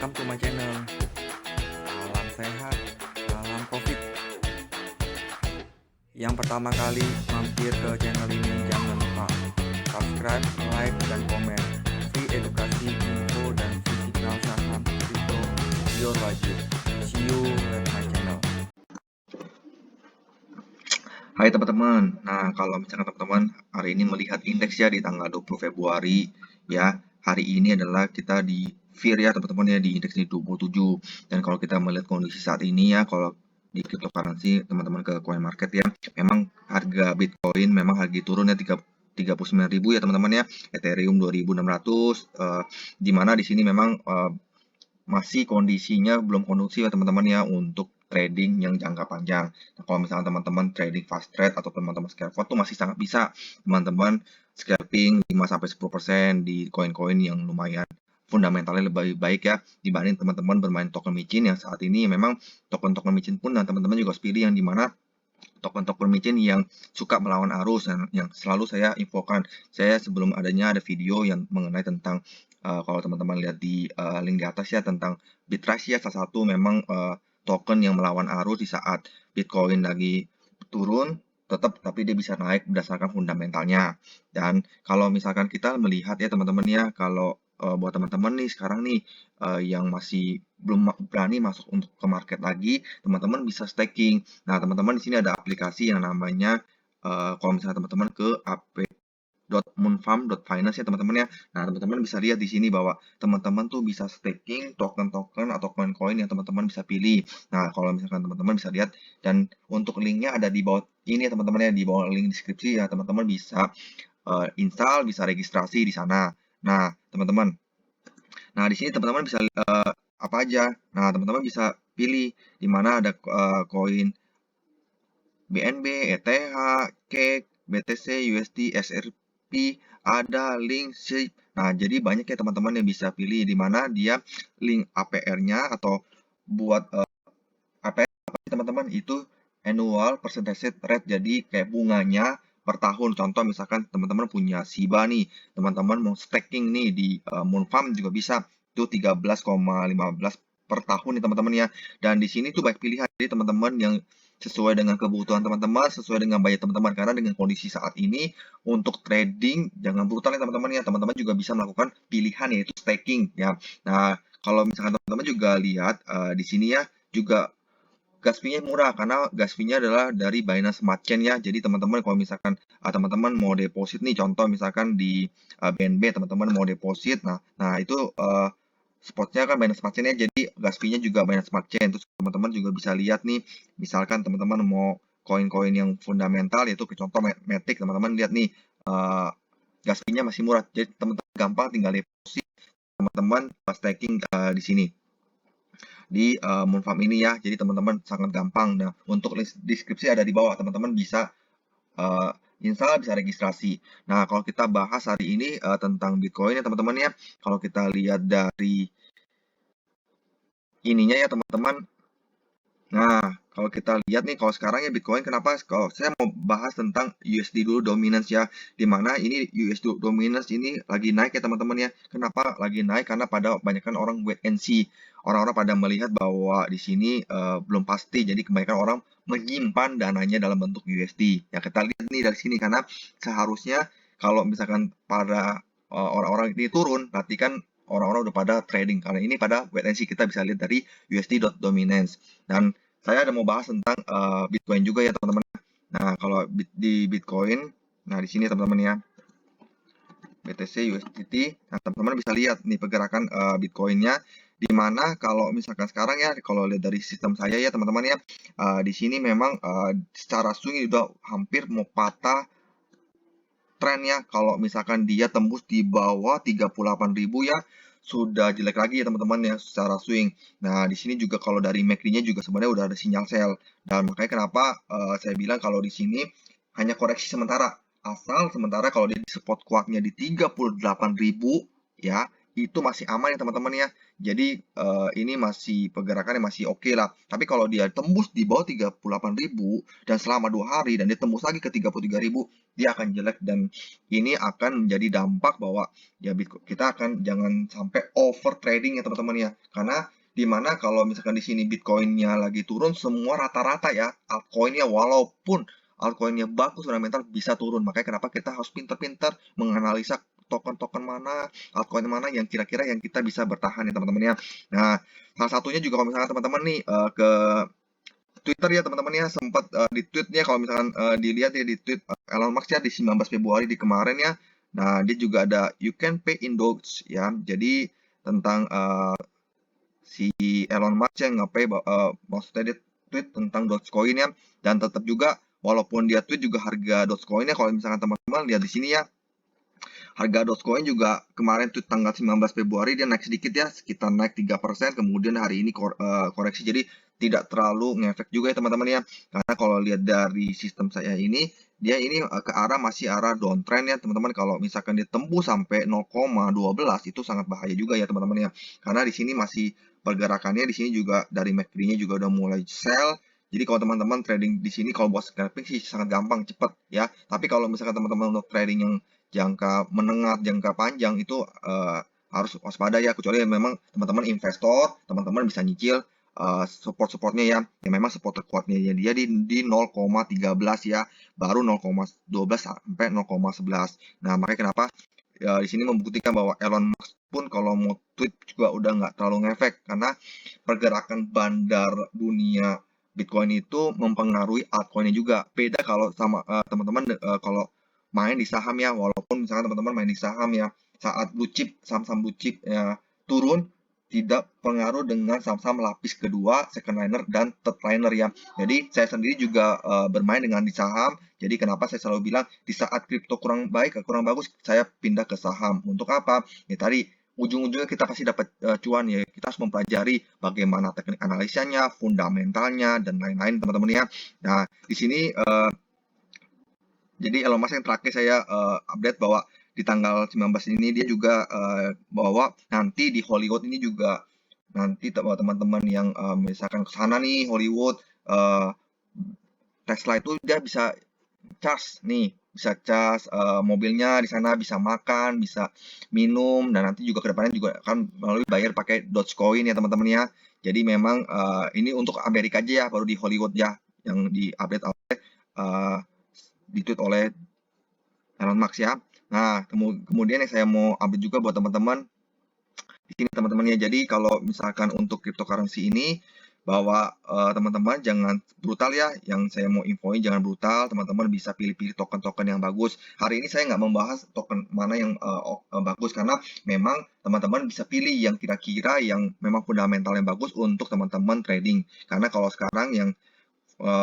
Welcome to my channel. Salam sehat, salam profit. Yang pertama kali mampir ke channel ini jangan lupa subscribe, like, dan komen. Free edukasi, info, dan fisikal saham kripto your wajib. See you at my channel. Hai teman-teman, nah kalau misalkan teman-teman hari ini melihat indeks ya di tanggal 20 Februari ya, hari ini adalah kita di FIR ya teman-teman ya, di indeks di 27. Dan kalau kita melihat kondisi saat ini ya, kalau di cryptocurrency teman-teman ke coin market ya, memang harga Bitcoin memang lagi turun ya 39.000 ya teman-teman ya, Ethereum 2.600, di mana di sini memang masih kondisinya belum kondusif ya teman-teman ya untuk trading yang jangka panjang. Nah, kalau misalnya teman-teman trading fast trade atau teman-teman scalping tuh masih sangat bisa teman-teman scalping 5-10% di koin-koin yang lumayan fundamentalnya lebih baik ya dibanding teman-teman bermain token micin yang saat ini memang token-token micin pun dan teman-teman juga harus pilih yang dimana token-token micin yang suka melawan arus dan yang selalu saya infokan. Saya sebelum adanya ada video yang mengenai tentang kalau teman-teman lihat di link di atas ya tentang Bitrace ya, salah satu memang token yang melawan arus di saat Bitcoin lagi turun tetap tapi dia bisa naik berdasarkan fundamentalnya. Dan kalau misalkan kita melihat ya teman-teman ya, kalau buat teman-teman nih sekarang nih yang masih belum berani masuk untuk ke market lagi, teman-teman bisa staking. Nah, teman-teman di sini ada aplikasi yang namanya kalau misalnya teman-teman ke ap.moonfarm.finance ya teman-teman ya. Nah, teman-teman bisa lihat di sini bahwa teman-teman tuh bisa staking token-token atau koin-koin yang teman-teman bisa pilih. Nah, kalau misalkan teman-teman bisa lihat dan untuk linknya ada di bawah ini ya teman-teman ya, di bawah link deskripsi ya teman-teman bisa install, bisa registrasi di sana. Nah, teman-teman. Nah, di sini teman-teman bisa apa aja. Nah, teman-teman bisa pilih di mana ada koin BNB, ETH, Cake, BTC, USD, SRP, ada link SHIB. Nah, jadi banyak ya teman-teman yang bisa pilih di mana dia link APR-nya atau buat APR teman-teman itu annual percentage rate. Jadi kayak bunganya per tahun. Contoh misalkan teman-teman punya SHIBA nih, teman-teman mau staking nih di Moonfarm juga bisa. Itu 13,15 per tahun nih teman-teman ya. Dan di sini tuh banyak pilihan. Jadi teman-teman yang sesuai dengan kebutuhan teman-teman, sesuai dengan budget teman-teman. Karena dengan kondisi saat ini untuk trading jangan brutal ya teman-teman ya. Teman-teman juga bisa melakukan pilihan yaitu staking ya. Nah, kalau misalkan teman-teman juga lihat di sini ya juga gas fee-nya murah karena gas fee-nya adalah dari Binance Smart Chain ya. Jadi teman-teman kalau misalkan teman-teman mau deposit nih, contoh misalkan di BNB teman-teman mau deposit, nah itu spotnya kan Binance Smart Chain ya. Jadi gas fee-nya juga Binance Smart Chain. Terus teman-teman juga bisa lihat nih, misalkan teman-teman mau koin-koin yang fundamental yaitu contoh Matic, teman-teman lihat nih gas fee-nya masih murah. Jadi teman-teman gampang tinggal deposit, teman-teman staking di sini di Moonfarm ini ya. Jadi teman-teman sangat gampang. Nah, untuk link deskripsi ada di bawah. Teman-teman bisa install, bisa registrasi. Nah, kalau kita bahas hari ini tentang Bitcoin ya teman-teman ya. Kalau kita lihat dari ininya ya teman-teman. Nah, kalau kita lihat nih, kalau sekarang ya Bitcoin, kenapa? Kalau saya mau bahas tentang USD dulu dominance ya, dimana ini USD dominance ini lagi naik ya teman-teman ya. Kenapa lagi naik? Karena pada kebanyakan orang wait and see. Orang-orang pada melihat bahwa di sini belum pasti, jadi kebanyakan orang menyimpan dananya dalam bentuk USD. Ya kita lihat nih dari sini, karena seharusnya kalau misalkan pada orang-orang ini turun, berarti kan orang-orang udah pada trading. Karena ini pada wait and see, kita bisa lihat dari USD.dominance. Dan saya ada mau bahas tentang Bitcoin juga ya teman-teman. Nah, kalau di Bitcoin, nah di sini teman-teman ya, BTC USDT. Nah, teman-teman bisa lihat nih pergerakan Bitcoinnya, di mana kalau misalkan sekarang ya, kalau lihat dari sistem saya ya teman-teman ya, di sini memang secara swing udah hampir mau patah trennya. Kalau misalkan dia tembus di bawah 38.000 ya, sudah jelek lagi ya teman-teman ya secara swing. Nah, di sini juga kalau dari MACD-nya juga sebenarnya udah ada sinyal sell. Dan makanya kenapa saya bilang kalau di sini hanya koreksi sementara. Asal sementara kalau dia di support kuatnya di 38.000 ya, itu masih aman ya teman-teman ya. Jadi ini masih pergerakannya masih oke lah. Tapi kalau dia tembus di bawah 38.000 dan selama 2 hari dan dia tembus lagi ke 33.000, dia akan jelek dan ini akan menjadi dampak bahwa ya kita akan jangan sampai over trading ya teman-teman ya. Karena dimana kalau misalkan di sini Bitcoin-nya lagi turun, semua rata-rata ya altcoin-nya walaupun altcoin-nya bagus fundamental bisa turun. Makanya kenapa kita harus pintar-pintar menganalisa token-token mana, altcoin mana yang kira-kira yang kita bisa bertahan ya teman-teman ya. Nah, salah satunya juga kalau misalkan teman-teman nih ke Twitter ya teman-teman ya, sempat di tweetnya kalau misalkan dilihat ya di tweet Elon Musk ya di 19 Februari di kemarin ya. Nah, dia juga ada you can pay in Doge ya. Jadi tentang si Elon Musk yang maksudnya dia tweet tentang Dogecoin ya, dan tetap juga walaupun dia tweet juga harga Dogecoin-nya kalau misalkan teman-teman lihat di sini ya, harga Dogecoin juga kemarin tuh tanggal 19 Februari dia naik sedikit ya, sekitar naik 3%, kemudian hari ini koreksi, jadi tidak terlalu ngefek juga ya teman-teman ya. Karena kalau lihat dari sistem saya ini, dia ini ke arah masih arah downtrend ya teman-teman. Kalau misalkan dia tembus sampai 0,12 itu sangat bahaya juga ya teman-teman ya. Karena di sini masih pergerakannya di sini juga dari MACD-nya juga udah mulai sell. Jadi kalau teman-teman trading di sini kalau buat scalping sih sangat gampang, cepet ya. Tapi kalau misalkan teman-teman untuk trading yang jangka menengah, jangka panjang itu harus waspada ya, kecuali memang teman-teman investor, teman-teman bisa nyicil support-supportnya ya. Yang memang support terkuatnya ya dia di 0,13 ya, baru 0,12 sampai 0,11. Nah, makanya kenapa di sini membuktikan bahwa Elon Musk pun kalau mau tweet juga udah nggak terlalu ngefek, karena pergerakan bandar dunia Bitcoin itu mempengaruhi altcoinnya juga. Beda kalau sama teman-teman kalau main di saham ya, walaupun misalkan teman-teman main di saham ya, saat blue chip, saham-saham blue chip ya turun, tidak pengaruh dengan saham-saham lapis kedua, second liner, dan third liner ya. Jadi saya sendiri juga bermain dengan di saham. Jadi kenapa saya selalu bilang di saat kripto kurang baik, kurang bagus, saya pindah ke saham. Untuk apa? Ya tadi ujung-ujungnya kita pasti dapat cuan ya. Kita harus mempelajari bagaimana teknik analisanya, fundamentalnya, dan lain-lain teman-teman ya. Nah, di sini jadi Elon Musk yang terakhir saya update bahwa di tanggal 19 ini dia juga bahwa nanti di Hollywood ini juga nanti teman-teman yang misalkan ke sana nih Hollywood, Tesla itu dia bisa charge nih, bisa charge mobilnya di sana, bisa makan, bisa minum, dan nanti juga kedepannya juga akan melalui bayar pakai Dogecoin ya teman-teman ya. Jadi memang ini untuk Amerika aja ya, baru di Hollywood ya yang di-update oleh di-tweet oleh Elon Musk ya. Nah, kemudian yang saya mau update juga buat teman-teman di sini teman-teman ya. Jadi kalau misalkan untuk cryptocurrency ini bahwa teman-teman jangan brutal ya. Yang saya mau infoin jangan brutal. Teman-teman bisa pilih-pilih token-token yang bagus. Hari ini saya nggak membahas token mana yang bagus karena memang teman-teman bisa pilih yang kira-kira yang memang fundamental yang bagus untuk teman-teman trading. Karena kalau sekarang yang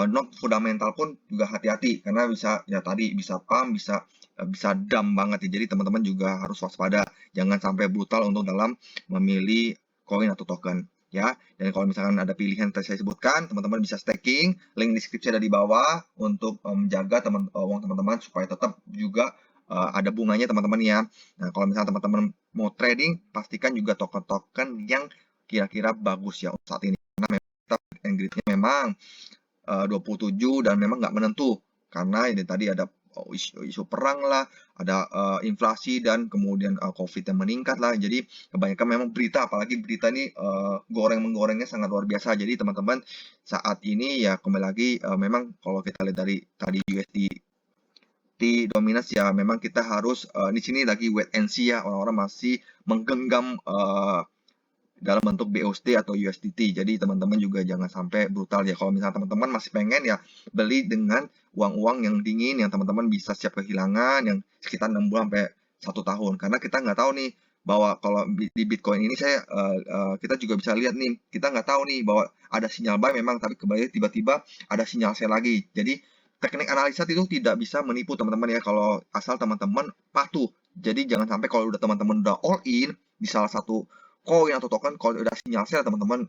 non fundamental pun juga hati-hati karena bisa ya tadi bisa pump, bisa dump banget ya. Jadi teman-teman juga harus waspada, jangan sampai brutal untuk dalam memilih koin atau token ya. Dan kalau misalkan ada pilihan yang tadi saya sebutkan, teman-teman bisa staking, link deskripsi ada di bawah untuk menjaga uang teman-teman supaya tetap juga ada bunganya teman-teman ya. Nah, kalau misalnya teman-teman mau trading, pastikan juga token-token yang kira-kira bagus ya saat ini. Karena memang gridnya memang 27 dan memang nggak menentu karena ini tadi ada isu perang lah, ada inflasi dan kemudian COVID yang meningkat lah. Jadi kebanyakan memang berita, apalagi berita ini goreng-menggorengnya sangat luar biasa. Jadi teman-teman saat ini ya kembali lagi memang kalau kita lihat dari tadi USD dominance ya memang kita harus di sini lagi wait and see ya, orang-orang masih menggenggam dalam bentuk BUSD atau USDT. Jadi teman-teman juga jangan sampai brutal ya. Kalau misalnya teman-teman masih pengen ya beli dengan uang-uang yang dingin yang teman-teman bisa siap kehilangan yang sekitar 6 bulan sampai 1 tahun. Karena kita nggak tahu nih bahwa kalau di Bitcoin ini kita juga bisa lihat nih, kita nggak tahu nih bahwa ada sinyal buy memang, tapi kembali tiba-tiba ada sinyal sell lagi. Jadi teknik analisa itu tidak bisa menipu teman-teman ya kalau asal teman-teman patuh. Jadi jangan sampai kalau udah teman-teman udah all in di salah satu koin atau token, kalau udah sinyal sell teman-teman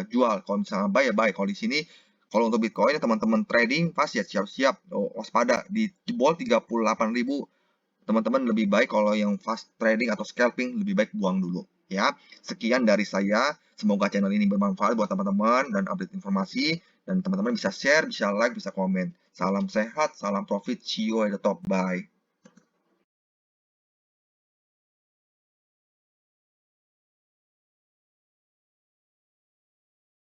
jual. Kalau misalnya buy ya buy. Kalau di sini kalau untuk Bitcoin teman-teman trading pas ya siap-siap waspada di jebol 38.000 teman-teman lebih baik kalau yang fast trading atau scalping lebih baik buang dulu ya. Sekian dari saya. Semoga channel ini bermanfaat buat teman-teman dan update informasi, dan teman-teman bisa share, bisa like, bisa komen. Salam sehat, salam profit, see you at the top. Bye.